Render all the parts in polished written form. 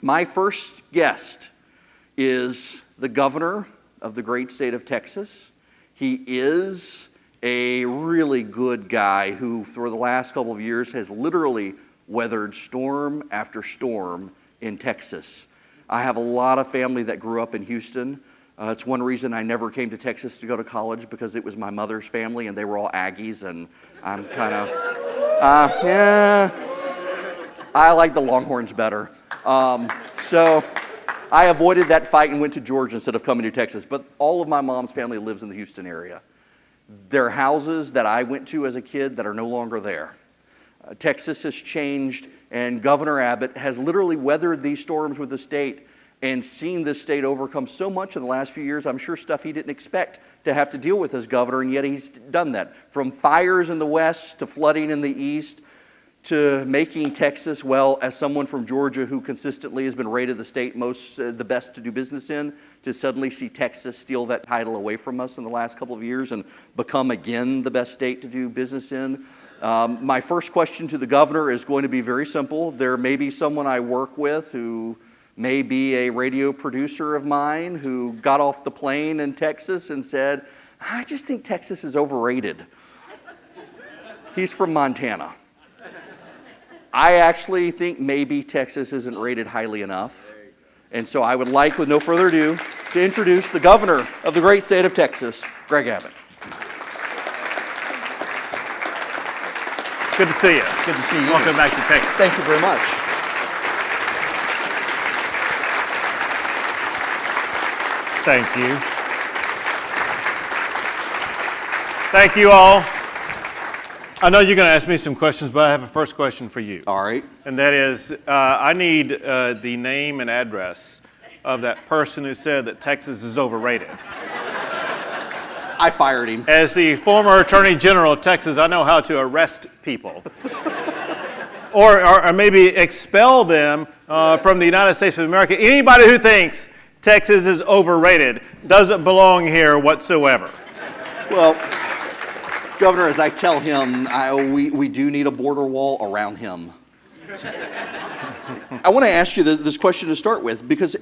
My first guest is the governor of the great state of Texas. He is a really good guy who, for the last couple of years, has literally weathered storm after storm in Texas. I have a lot of family that grew up in Houston. It's one reason I never came to Texas to go to college, because it was my mother's family and they were all Aggies, and I'm kind of, I like the Longhorns better. So I avoided that fight and went to Georgia instead of coming to Texas. But all of my mom's family lives in the Houston area. There are houses that I went to as a kid that are no longer there. Texas has changed, and Governor Abbott has literally weathered these storms with the state and seen this state overcome so much in the last few years. I'm sure stuff he didn't expect to have to deal with as governor, and yet he's done that. From fires in the west to flooding in the east to making Texas, well, as someone from Georgia who consistently has been rated the state the best to do business in, to suddenly see Texas steal that title away from us in the last couple of years and become again the best state to do business in. My first question to the governor is going to be very simple. There may be someone I work with who may be a radio producer of mine who got off the plane in Texas and said, I just think Texas is overrated. He's from Montana. I actually think maybe Texas isn't rated highly enough. And so I would like, with no further ado, to introduce the governor of the great state of Texas, Greg Abbott. Good to see you. Good to see you. Welcome back to Texas. Thank you very much. Thank you. Thank you all. I know you're going to ask me some questions, but I have a first question for you. All right. And that is, I need the name and address of that person who said that Texas is overrated. I fired him. As the former Attorney General of Texas, I know how to arrest people. or maybe expel them from the United States of America. Anybody who thinks Texas is overrated doesn't belong here whatsoever. Well, Governor, as I tell him, we do need a border wall around him. I want to ask you this question to start with, because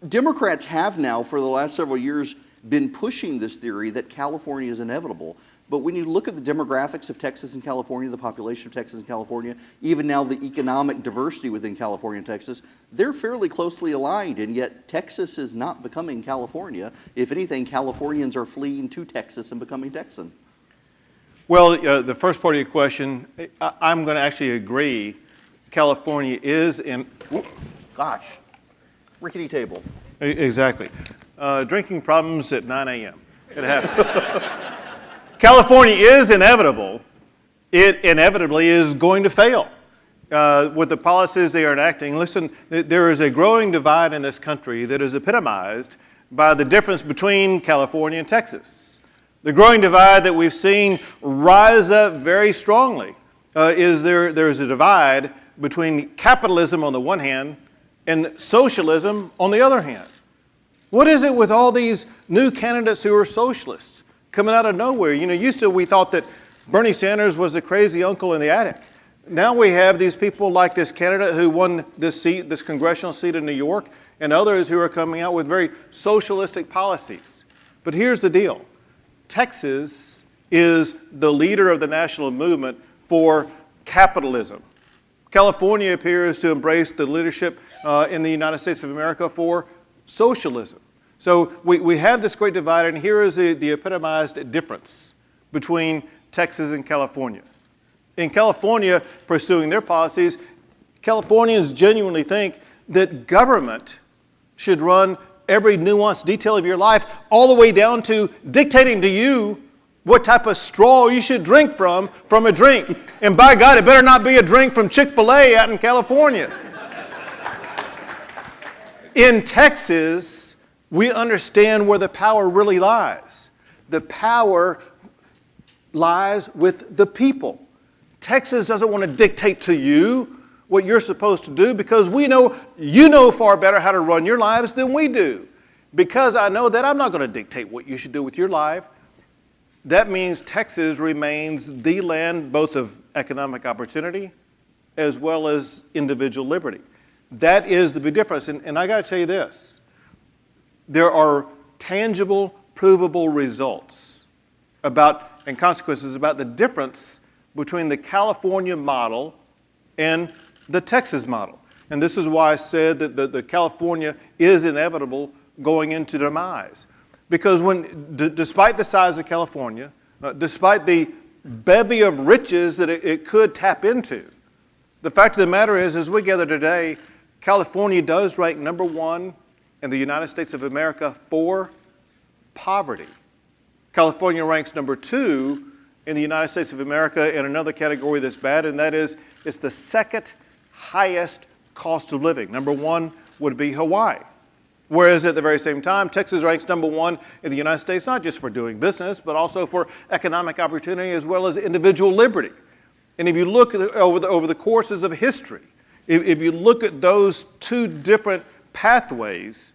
Democrats have now, for the last several years, been pushing this theory that California is inevitable. But when you look at the demographics of Texas and California, the population of Texas and California, even now the economic diversity within California and Texas, they're fairly closely aligned, and yet Texas is not becoming California. If anything, Californians are fleeing to Texas and becoming Texan. Well, the first part of your question, I'm going to actually agree. California is in... Gosh, rickety table. Exactly. Drinking problems at 9 a.m. It happens. California is inevitable. It inevitably is going to fail with the policies they are enacting. Listen, there is a growing divide in this country that is epitomized by the difference between California and Texas. The growing divide that we've seen rise up very strongly is there's a divide between capitalism on the one hand and socialism on the other hand. What is it with all these new candidates who are socialists coming out of nowhere? You know, used to we thought that Bernie Sanders was the crazy uncle in the attic. Now we have these people like this candidate who won this seat, this congressional seat in New York, and others who are coming out with very socialistic policies. But here's the deal. Texas is the leader of the national movement for capitalism. California appears to embrace the leadership in the United States of America for socialism. So we have this great divide, and here is the epitomized difference between Texas and California. In California, pursuing their policies, Californians genuinely think that government should run every nuanced detail of your life, all the way down to dictating to you what type of straw you should drink from a drink. And by God, it better not be a drink from Chick-fil-A out in California. In Texas, we understand where the power really lies. The power lies with the people. Texas doesn't want to dictate to you what you're supposed to do, because we know you know far better how to run your lives than we do. Because I know that I'm not going to dictate what you should do with your life. That means Texas remains the land both of economic opportunity as well as individual liberty. That is the big difference. And I got to tell you this. There are tangible, provable results and consequences about the difference between the California model and the Texas model. And this is why I said that the California is inevitable going into demise. Because despite the size of California, despite the bevy of riches that it could tap into, the fact of the matter is, as we gather today, California does rank number 1 in the United States of America for poverty. California ranks number 2 in the United States of America in another category that's bad, and that is it's the second highest cost of living. Number 1 would be Hawaii. Whereas at the very same time, Texas ranks number 1 in the United States, not just for doing business, but also for economic opportunity as well as individual liberty. And if you look at over the courses of history, if you look at those two different pathways,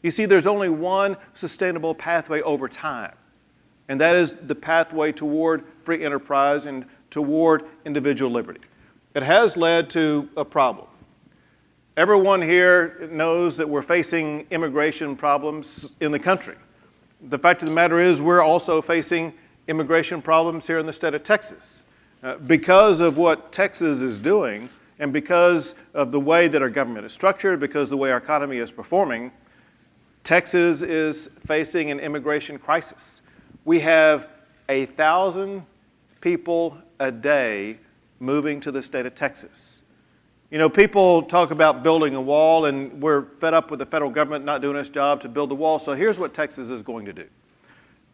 you see there's only one sustainable pathway over time. And that is the pathway toward free enterprise and toward individual liberty. It has led to a problem. Everyone here knows that we're facing immigration problems in the country. The fact of the matter is we're also facing immigration problems here in the state of Texas. Because of what Texas is doing and because of the way that our government is structured, because of the way our economy is performing, Texas is facing an immigration crisis. We have 1,000 people a day moving to the state of Texas. You know, people talk about building a wall, and we're fed up with the federal government not doing its job to build the wall. So here's what Texas is going to do.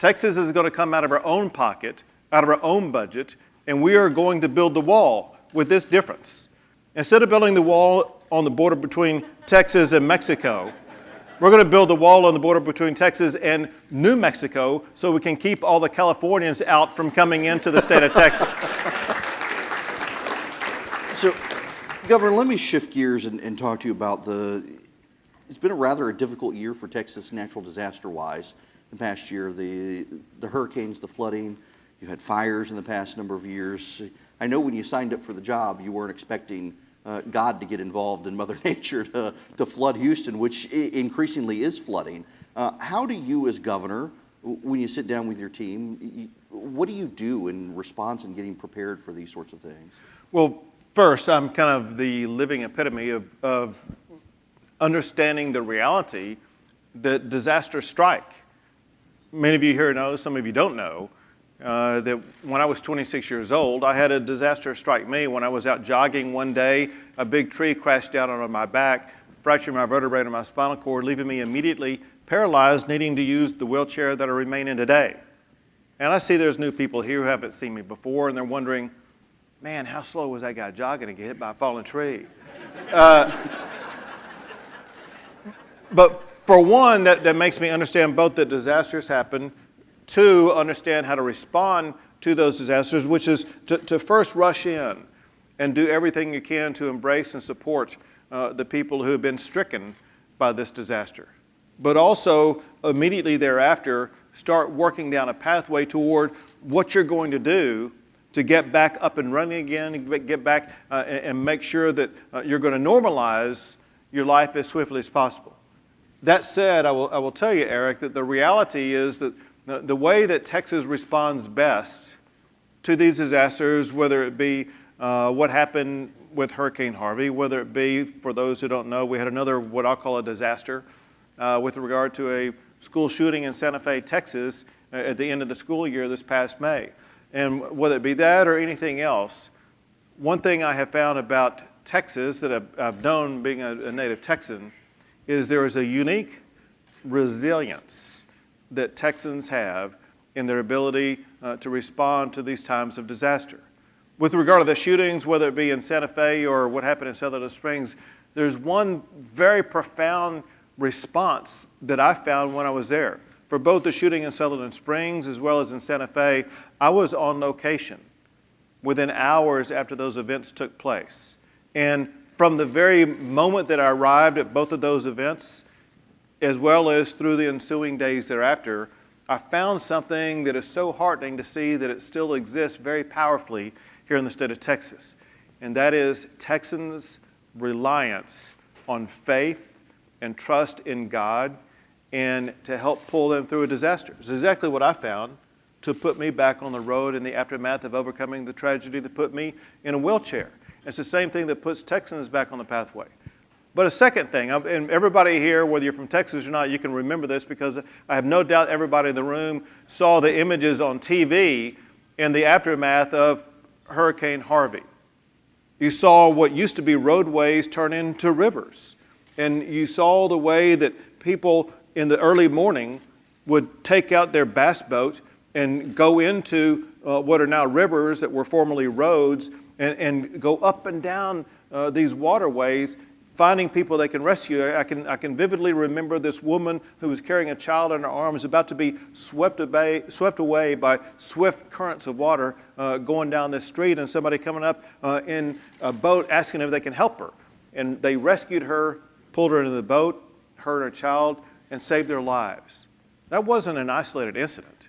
Texas is going to come out of our own pocket, out of our own budget, and we are going to build the wall with this difference. Instead of building the wall on the border between Texas and Mexico, we're going to build the wall on the border between Texas and New Mexico so we can keep all the Californians out from coming into the state of Texas. So, Governor, let me shift gears and talk to you about it's been a difficult year for Texas natural disaster-wise. The past year, the hurricanes, the flooding, you had fires in the past number of years. I know when you signed up for the job, you weren't expecting God to get involved in Mother Nature to flood Houston, which increasingly is flooding. How do you as governor, when you sit down with your team, what do you do in response and getting prepared for these sorts of things? Well, first, I'm kind of the living epitome of understanding the reality that disasters strike. Many of you here know, some of you don't know, that when I was 26 years old, I had a disaster strike me. When I was out jogging one day, a big tree crashed down on my back, fractured my vertebrae and my spinal cord, leaving me immediately paralyzed, needing to use the wheelchair that I remain in today. And I see there's new people here who haven't seen me before, and they're wondering, man, how slow was that guy jogging to get hit by a falling tree? But for one, that makes me understand both that disasters happen, two, understand how to respond to those disasters, which is to first rush in and do everything you can to embrace and support the people who have been stricken by this disaster. But also, immediately thereafter, start working down a pathway toward what you're going to do to get back up and running again, get back and make sure that you're going to normalize your life as swiftly as possible. That said, I will tell you, Eric, that the reality is that the way that Texas responds best to these disasters, whether it be what happened with Hurricane Harvey, whether it be, for those who don't know, we had another what I'll call a disaster with regard to a school shooting in Santa Fe, Texas at the end of the school year this past May. And whether it be that or anything else, one thing I have found about Texas that I've known being a native Texan is there is a unique resilience that Texans have in their ability to respond to these times of disaster. With regard to the shootings, whether it be in Santa Fe or what happened in Sutherland Springs, there's one very profound response that I found when I was there. For both the shooting in Sutherland Springs as well as in Santa Fe, I was on location within hours after those events took place. And from the very moment that I arrived at both of those events, as well as through the ensuing days thereafter, I found something that is so heartening to see that it still exists very powerfully here in the state of Texas. And that is Texans' reliance on faith and trust in God and to help pull them through a disaster. It's exactly what I found to put me back on the road in the aftermath of overcoming the tragedy that put me in a wheelchair. It's the same thing that puts Texans back on the pathway. But a second thing, and everybody here, whether you're from Texas or not, you can remember this because I have no doubt everybody in the room saw the images on TV in the aftermath of Hurricane Harvey. You saw what used to be roadways turn into rivers. And you saw the way that people in the early morning would take out their bass boat and go into what are now rivers that were formerly roads and go up and down these waterways, finding people they can rescue. I can vividly remember this woman who was carrying a child in her arms about to be swept away by swift currents of water going down this street, and somebody coming up in a boat asking if they can help her. And they rescued her, pulled her into the boat, her and her child, and saved their lives. That wasn't an isolated incident.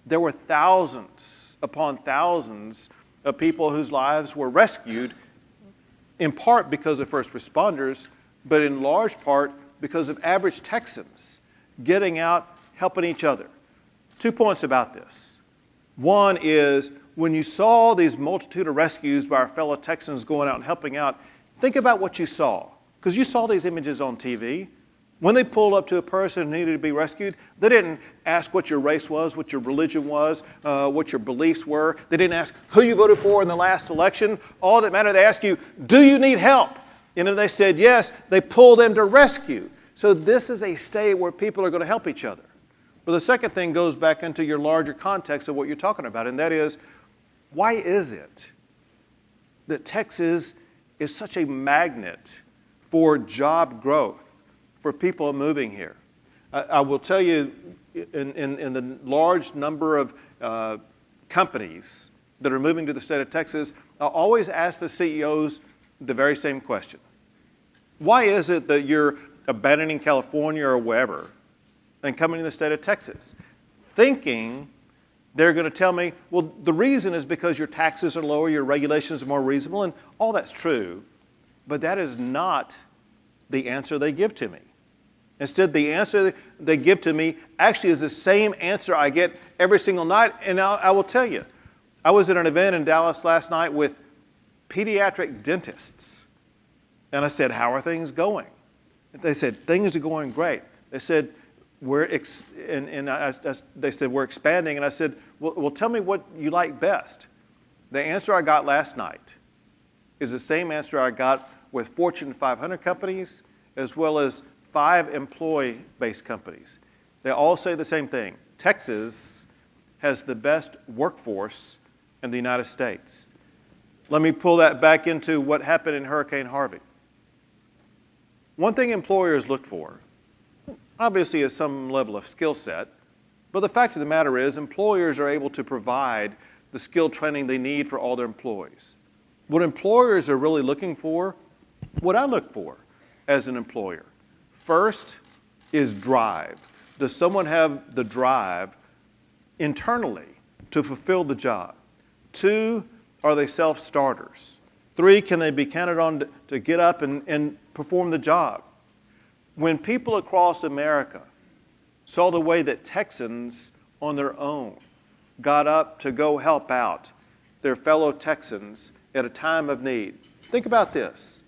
There were thousands upon thousands of people whose lives were rescued, in part because of first responders, but in large part because of average Texans getting out, helping each other. 2 points about this. One is, when you saw these multitude of rescues by our fellow Texans going out and helping out, think about what you saw, because you saw these images on TV. When they pulled up to a person who needed to be rescued, they didn't ask what your race was, what your religion was, what your beliefs were. They didn't ask who you voted for in the last election. All that mattered, they asked you, do you need help? And if they said yes, they pulled them to rescue. So this is a state where people are going to help each other. But the second thing goes back into your larger context of what you're talking about, and that is, why is it that Texas is such a magnet for job growth, for people moving here? I will tell you, in the large number of companies that are moving to the state of Texas, I always ask the CEOs the very same question. Why is it that you're abandoning California or wherever and coming to the state of Texas? Thinking they're going to tell me, well, the reason is because your taxes are lower, your regulations are more reasonable, and all that's true, but that is not the answer they give to me. Instead, the answer they give to me actually is the same answer I get every single night. And I will tell you, I was at an event in Dallas last night with pediatric dentists. And I said, how are things going? They said, things are going great. They said, they said, we're expanding. And I said, well, tell me what you like best. The answer I got last night is the same answer I got with Fortune 500 companies as well as 5 employee-based companies. They all say the same thing. Texas has the best workforce in the United States. Let me pull that back into what happened in Hurricane Harvey. One thing employers look for, obviously, is some level of skill set, but the fact of the matter is employers are able to provide the skill training they need for all their employees. What employers are really looking for, what I look for as an employer, first is drive. Does someone have the drive internally to fulfill the job? 2, are they self-starters? 3, can they be counted on to get up and perform the job? When people across America saw the way that Texans on their own got up to go help out their fellow Texans at a time of need, think about this.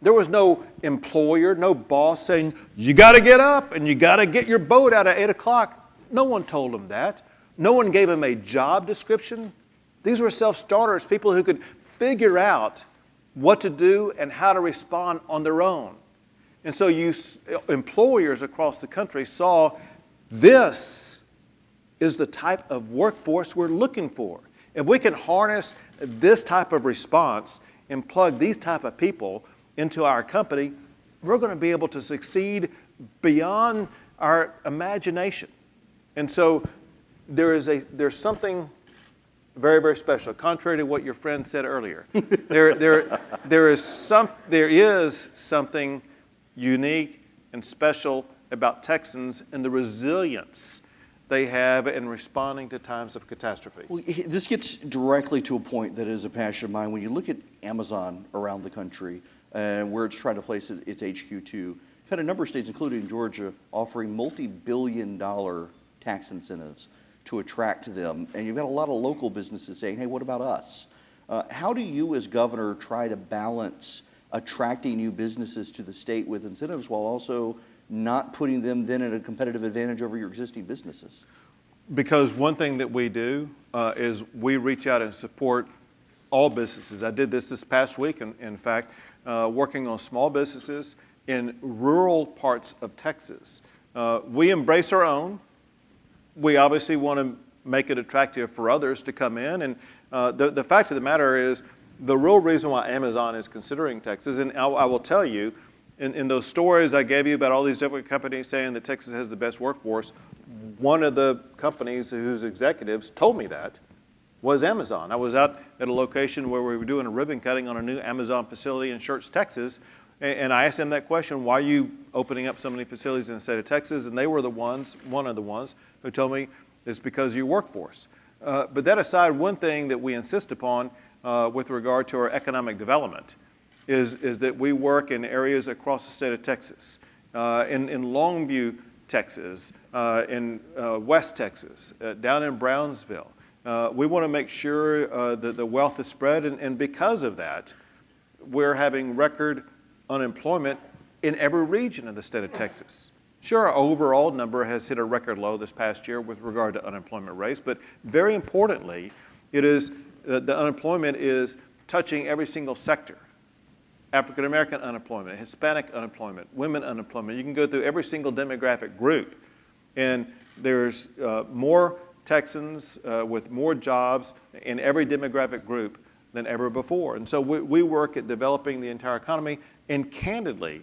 There was no employer, no boss saying, you got to get up and you got to get your boat out at 8 o'clock. No one told them that. No one gave them a job description. These were self-starters, people who could figure out what to do and how to respond on their own. And so employers across the country saw this is the type of workforce we're looking for. If we can harness this type of response and plug these type of people into our company, we're going to be able to succeed beyond our imagination. And so there's something very, very special, contrary to what your friend said earlier. There is something unique and special about Texans and the resilience they have in responding to times of catastrophe. Well, this gets directly to a point that is a passion of mine. When you look at Amazon around the country, and where it's trying to place its HQ to. You've had a number of states, including Georgia, offering multi-billion-dollar tax incentives to attract them, and you've got a lot of local businesses saying, hey, what about us? How do you as governor try to balance attracting new businesses to the state with incentives while also not putting them then at a competitive advantage over your existing businesses? Because one thing that we do is we reach out and support all businesses. I did this past week, in fact, working on small businesses in rural parts of Texas. We embrace our own. We obviously want to make it attractive for others to come in. And the fact of the matter is, the real reason why Amazon is considering Texas, and I will tell you, in those stories I gave you about all these different companies saying that Texas has the best workforce, one of the companies whose executives told me that was Amazon. I was out at a location where we were doing a ribbon cutting on a new Amazon facility in Schertz, Texas, and I asked them that question, why are you opening up so many facilities in the state of Texas? And they were one of the ones who told me it's because of your workforce. But that aside, one thing that we insist upon with regard to our economic development is that we work in areas across the state of Texas, in Longview, Texas, in West Texas, down in Brownsville. We want to make sure that the wealth is spread, and because of that, we're having record unemployment in every region of the state of Texas. Sure, our overall number has hit a record low this past year with regard to unemployment rates, but very importantly, it is the unemployment is touching every single sector. African American unemployment, Hispanic unemployment, women unemployment. You can go through every single demographic group, and there's more Texans with more jobs in every demographic group than ever before. And so we work at developing the entire economy, and candidly,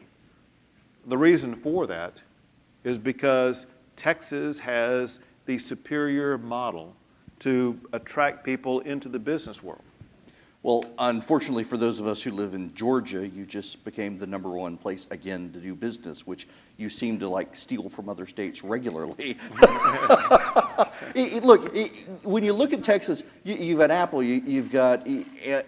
the reason for that is because Texas has the superior model to attract people into the business world. Well, unfortunately for those of us who live in Georgia, you just became the #1 place again to do business, which you seem to like steal from other states regularly. Look, when you look at Texas, you've got Apple, you've got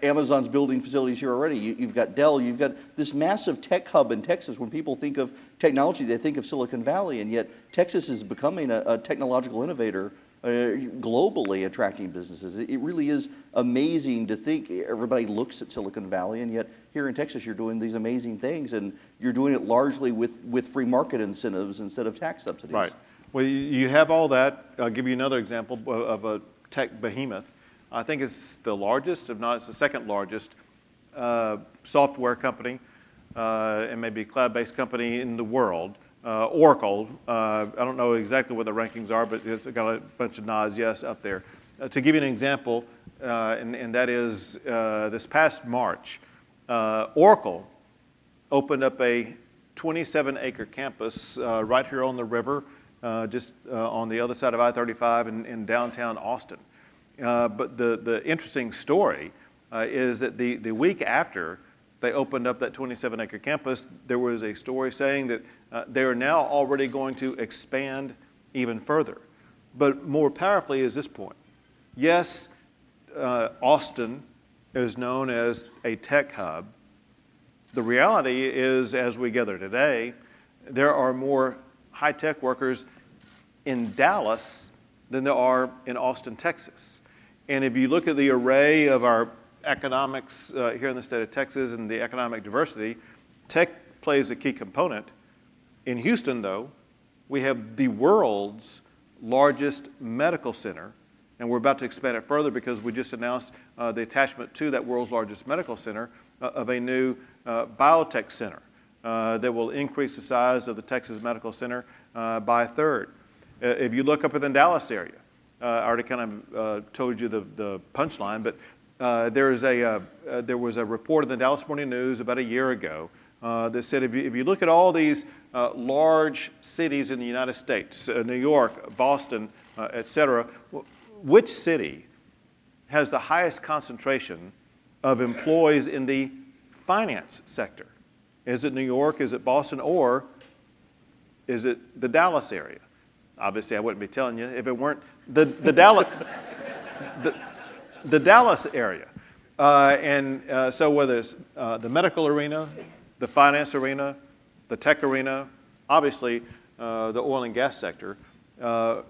Amazon's building facilities here already, you've got Dell, you've got this massive tech hub in Texas. When people think of technology, they think of Silicon Valley, and yet Texas is becoming a technological innovator, globally attracting businesses. It really is amazing to think everybody looks at Silicon Valley, and yet here in Texas you're doing these amazing things, and you're doing it largely with free market incentives instead of tax subsidies. Right. Well, you have all that. I'll give you another example of a tech behemoth. I think it's the largest, if not it's the second largest software company and maybe cloud-based company in the world. Oracle, I don't know exactly what the rankings are, but it's got a bunch of nods, yes, up there. To give you an example, and that is this past March, Oracle opened up a 27-acre campus right here on the river, just on the other side of I-35 in downtown Austin. But the interesting story is that the week after they opened up that 27-acre campus, there was a story saying that they are now already going to expand even further. But more powerfully is this point. Yes, Austin is known as a tech hub. The reality is, as we gather today, there are more high-tech workers in Dallas than there are in Austin, Texas. And if you look at the array of our economics here in the state of Texas and the economic diversity, tech plays a key component. In Houston, though, we have the world's largest medical center, and we're about to expand it further because we just announced the attachment to that world's largest medical center of a new biotech center that will increase the size of the Texas Medical Center by a third. If you look up in the Dallas area, I already kind of told you the punchline, but there was a report in the Dallas Morning News about a year ago that said if you look at all these large cities in the United States, New York, Boston, et cetera, which city has the highest concentration of employees in the finance sector? Is it New York, is it Boston, or is it the Dallas area? Obviously, I wouldn't be telling you if it weren't the Dallas area. So whether it's the medical arena, the finance arena, the tech arena, obviously the oil and gas sector,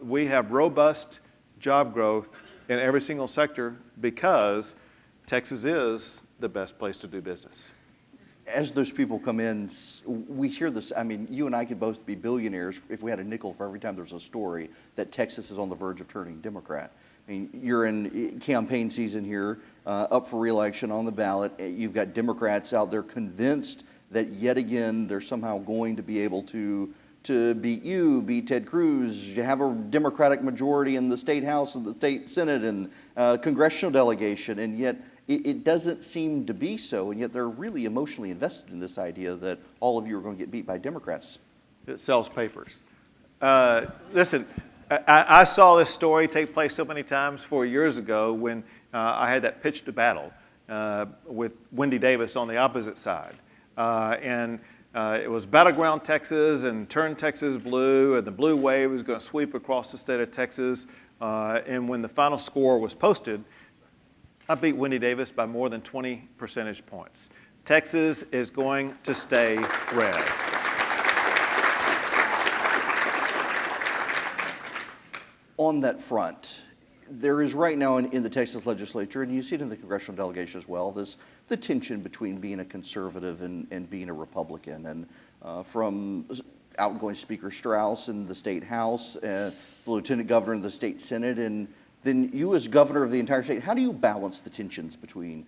we have robust job growth in every single sector because Texas is the best place to do business. As those people come in, we hear this. I mean, you and I could both be billionaires if we had a nickel for every time there's a story that Texas is on the verge of turning Democrat. I mean, you're in campaign season here, up for re-election on the ballot. You've got Democrats out there convinced that yet again they're somehow going to be able to beat you, beat Ted Cruz, you have a Democratic majority in the state house and the state senate and congressional delegation, and yet it doesn't seem to be so, and yet they're really emotionally invested in this idea that all of you are going to get beat by Democrats. It sells papers. Listen, I saw this story take place so many times 4 years ago when I had that pitch to battle with Wendy Davis on the opposite side. It was battleground Texas and turn Texas blue, and the blue wave was going to sweep across the state of Texas. And when the final score was posted, I beat Wendy Davis by more than 20 percentage points. Texas is going to stay red. On that front, there is right now in the Texas legislature, and you see it in the congressional delegation as well, the tension between being a conservative and being a Republican. And from outgoing Speaker Strauss in the state house, the lieutenant governor in the state senate, and then you as governor of the entire state, how do you balance the tensions between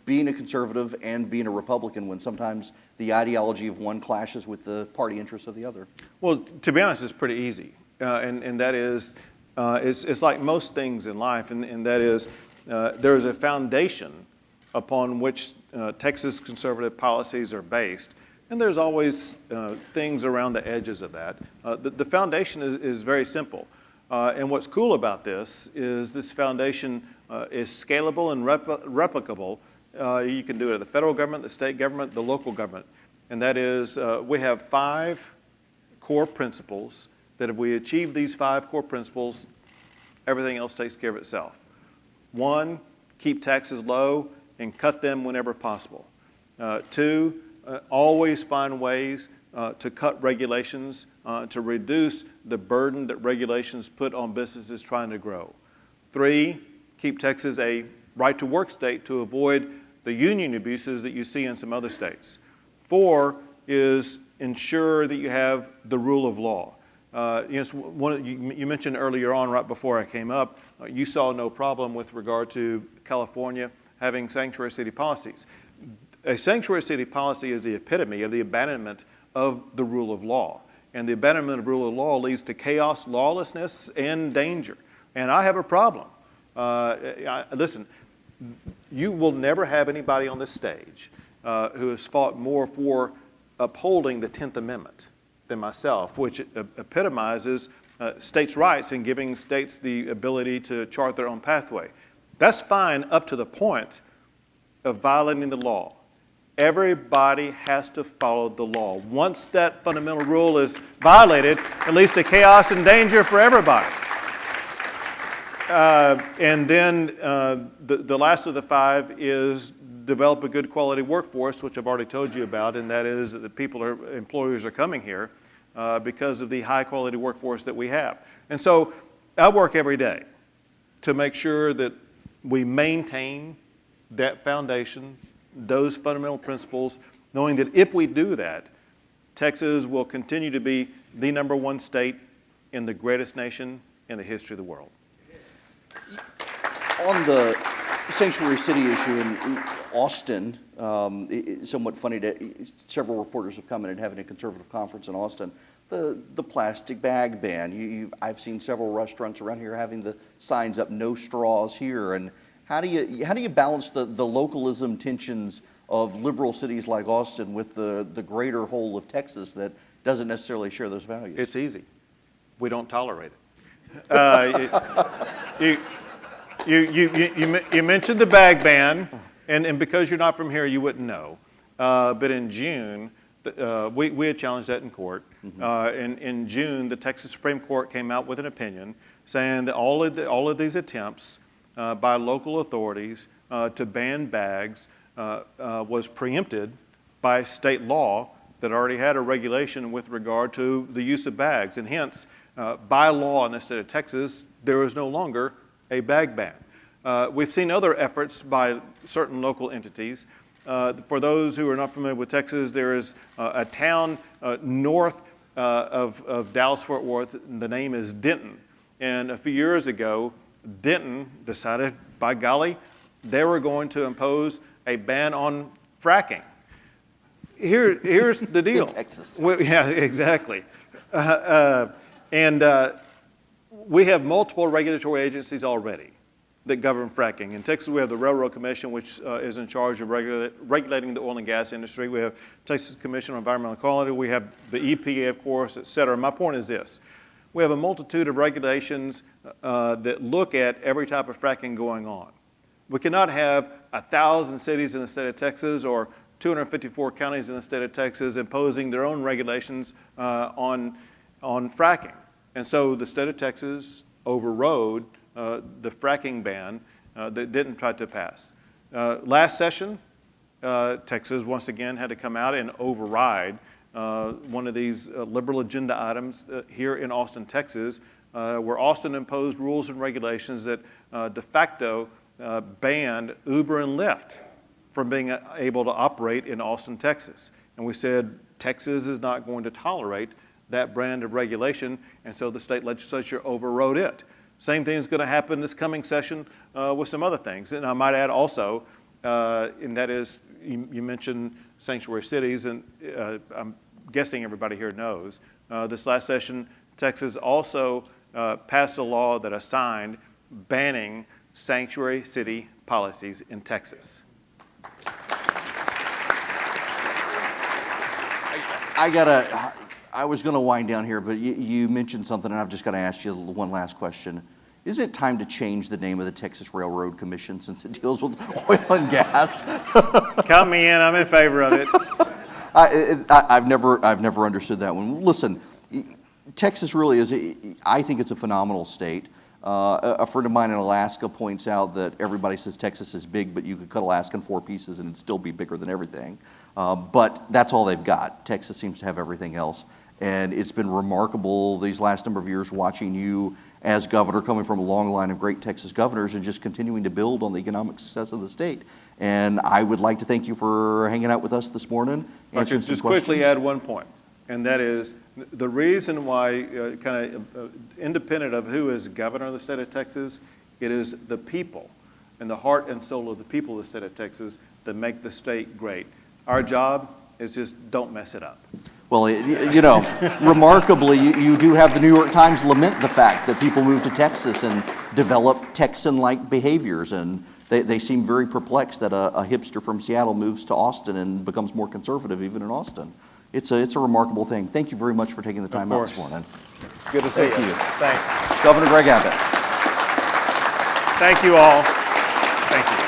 being a conservative and being a Republican when sometimes the ideology of one clashes with the party interests of the other? Well, to be honest, it's pretty easy. And that is, it's like most things in life, and that is, there is a foundation upon which Texas conservative policies are based, and there's always things around the edges of that. The foundation is very simple. And what's cool about this is this foundation is scalable and replicable. You can do it at the federal government, the state government, the local government. And that is, we have 5 core principles that if we achieve these 5 core principles, everything else takes care of itself. 1, keep taxes low and cut them whenever possible. 2, always find ways to cut regulations, to reduce the burden that regulations put on businesses trying to grow. 3, keep Texas a right-to-work state to avoid the union abuses that you see in some other states. 4 is ensure that you have the rule of law. You mentioned earlier on, right before I came up, you saw no problem with regard to California having sanctuary city policies. A sanctuary city policy is the epitome of the abandonment of the rule of law. And the abandonment of rule of law leads to chaos, lawlessness, and danger. And I have a problem. Listen, you will never have anybody on this stage who has fought more for upholding the 10th Amendment than myself, which epitomizes states' rights and giving states the ability to chart their own pathway. That's fine up to the point of violating the law. Everybody has to follow the law. Once that fundamental rule is violated, it leads to chaos and danger for everybody. And then the last of the 5 is develop a good quality workforce, which I've already told you about, and that is that employers are coming here because of the high quality workforce that we have. And so I work every day to make sure that we maintain that foundation, those fundamental principles, knowing that if we do that, Texas will continue to be the #1 state in the greatest nation in the history of the world. On the sanctuary city issue in Austin, it's somewhat funny that several reporters have come in and having a conservative conference in Austin. The plastic bag ban. I've seen several restaurants around here having the signs up, "No straws here." And how do you balance the localism tensions of liberal cities like Austin with the greater whole of Texas that doesn't necessarily share those values? It's easy. We don't tolerate it. You mentioned the bag ban, and because you're not from here, you wouldn't know. But in June, we had challenged that in court. In June, the Texas Supreme Court came out with an opinion saying that all of these attempts by local authorities to ban bags was preempted by state law that already had a regulation with regard to the use of bags. And hence, by law in the state of Texas, there is no longer a bag ban. We've seen other efforts by certain local entities. For those who are not familiar with Texas, there is a town north of Dallas-Fort Worth. The name is Denton. And a few years ago, Denton decided, by golly, they were going to impose a ban on fracking. Here's the deal. In Texas. Yeah, exactly. We have multiple regulatory agencies already that govern fracking. In Texas, we have the Railroad Commission, which is in charge of regulating the oil and gas industry. We have Texas Commission on Environmental Quality. We have the EPA, of course, et cetera. My point is this. We have a multitude of regulations that look at every type of fracking going on. We cannot have 1,000 cities in the state of Texas or 254 counties in the state of Texas imposing their own regulations on fracking. And so the state of Texas overrode the fracking ban that didn't try to pass. Last session, Texas once again had to come out and override one of these liberal agenda items here in Austin, Texas, where Austin imposed rules and regulations that de facto banned Uber and Lyft from being able to operate in Austin, Texas. And we said Texas is not going to tolerate that brand of regulation, and so the state legislature overrode it. Same thing is going to happen this coming session with some other things. And I might add also, and that is, you mentioned sanctuary cities, and I'm guessing everybody here knows, this last session, Texas also passed a law that assigned banning sanctuary city policies in Texas. I was going to wind down here, but you mentioned something, and I've just got to ask you one last question. Is it time to change the name of the Texas Railroad Commission since it deals with oil and gas? Count me in. I'm in favor of it. I've never understood that one. Listen, Texas really is. I think it's a phenomenal state. A friend of mine in Alaska points out that everybody says Texas is big, but you could cut Alaska in 4 pieces and it'd still be bigger than everything. But that's all they've got. Texas seems to have everything else. And it's been remarkable these last number of years watching you as governor, coming from a long line of great Texas governors and just continuing to build on the economic success of the state. And I would like to thank you for hanging out with us this morning. I could just quickly add one point, and that is the reason why, independent of who is governor of the state of Texas, it is the people and the heart and soul of the people of the state of Texas that make the state great. Our job is just don't mess it up. Well, remarkably, you do have the New York Times lament the fact that people move to Texas and develop Texan-like behaviors, and they seem very perplexed that a hipster from Seattle moves to Austin and becomes more conservative even in Austin. It's a remarkable thing. Thank you very much for taking the time out this morning. Good to see you. Thank you. Thanks. Governor Greg Abbott. Thank you all. Thank you.